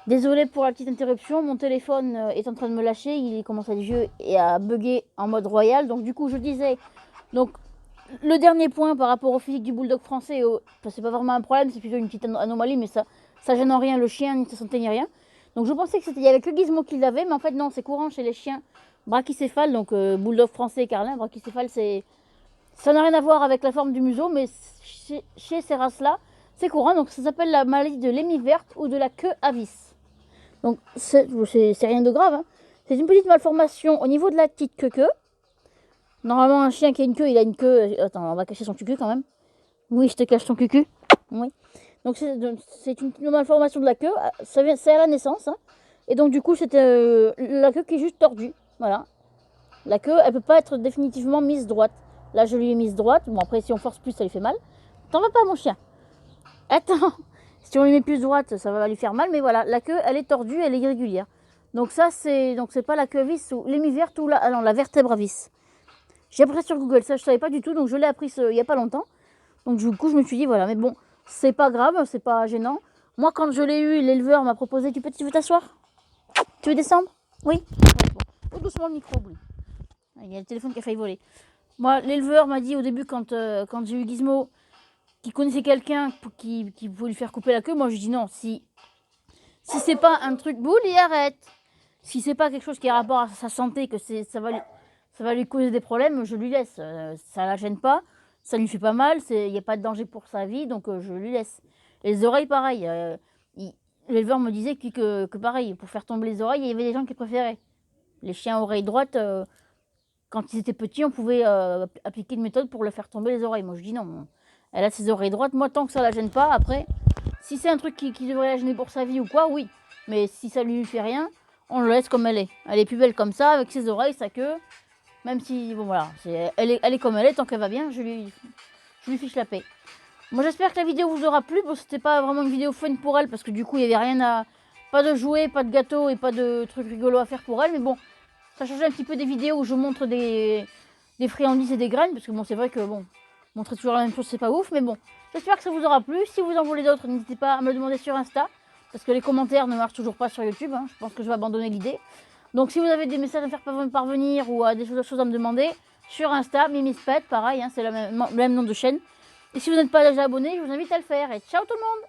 Désolée pour la petite interruption, mon téléphone est en train de me lâcher, il commence à être vieux et à bugger en mode royal. Donc du coup je disais, donc le dernier point par rapport au physique du bulldog français, enfin, c'est pas vraiment un problème, c'est plutôt une petite anomalie, mais ça gêne en rien le chien, ni sa santé, ni rien. Donc je pensais que il y avait que Gizmo qui l'avait, mais en fait non, c'est courant chez les chiens brachycéphales, donc bulldog français et carlin. Brachycéphale, ça n'a rien à voir avec la forme du museau, mais chez ces races-là, c'est courant. Donc ça s'appelle la maladie de l'émie verte ou de la queue à vis. Donc c'est rien de grave, hein. C'est une petite malformation au niveau de la petite queue. Normalement, un chien qui a une queue, il a une queue. Attends, on va cacher son cucu quand même. Oui, je te cache ton cucu. Oui. Donc c'est une malformation de la queue. C'est à la naissance, hein. Et donc du coup, c'est la queue qui est juste tordue. Voilà. La queue, elle peut pas être définitivement mise droite. Là, je lui ai mise droite. Bon, après, si on force plus, ça lui fait mal. T'en vas pas, mon chien. Attends. Si on lui met plus droite, ça va lui faire mal. Mais voilà, la queue, elle est tordue, elle est irrégulière. Donc ça, c'est pas la queue à vis ou l'émie verte ou la vertèbre à vis. J'ai appris ça sur Google, ça je savais pas du tout, donc je l'ai appris il y a pas longtemps. Donc du coup, je me suis dit voilà, mais bon, c'est pas grave, c'est pas gênant. Moi, quand je l'ai eu, l'éleveur m'a proposé, tu veux t'asseoir? Tu veux descendre? Oui. Ouais, bon. Oh, doucement le micro, oui. Il y a le téléphone qui a failli voler. Moi, l'éleveur m'a dit au début, quand j'ai eu Gizmo, qu'il connaissait quelqu'un qui pouvait lui faire couper la queue, moi je dis non, si c'est pas un truc boule, il arrête. Si c'est pas quelque chose qui a rapport à sa santé, que ça va lui causer des problèmes, je lui laisse. Ça la gêne pas, ça lui fait pas mal, il n'y a pas de danger pour sa vie, donc je lui laisse. Les oreilles, pareil. L'éleveur me disait que pareil, pour faire tomber les oreilles, il y avait des gens qui préféraient. Les chiens oreilles droites, quand ils étaient petits, on pouvait appliquer une méthode pour leur faire tomber les oreilles. Moi, je dis non, elle a ses oreilles droites. Moi, tant que ça la gêne pas, après, si c'est un truc qui devrait la gêner pour sa vie ou quoi, oui. Mais si ça lui fait rien, on le laisse comme elle est. Elle est plus belle comme ça, avec ses oreilles, sa queue. Même si, bon voilà, elle est comme elle est, tant qu'elle va bien, je lui fiche la paix. Moi, j'espère que la vidéo vous aura plu. Bon, c'était pas vraiment une vidéo fun pour elle, parce que du coup, il y avait rien à... Pas de jouets, pas de gâteaux et pas de trucs rigolos à faire pour elle. Mais bon, ça change un petit peu des vidéos où je montre des friandises et des graines, parce que bon, c'est vrai que bon, montrer toujours la même chose, c'est pas ouf. Mais bon, j'espère que ça vous aura plu. Si vous en voulez d'autres, n'hésitez pas à me le demander sur Insta, parce que les commentaires ne marchent toujours pas sur YouTube, hein. Je pense que je vais abandonner l'idée. Donc si vous avez des messages à me faire parvenir ou des choses à me demander, sur Insta, Mimispet, pareil, hein, c'est le même nom de chaîne. Et si vous n'êtes pas déjà abonné, je vous invite à le faire. Et ciao tout le monde!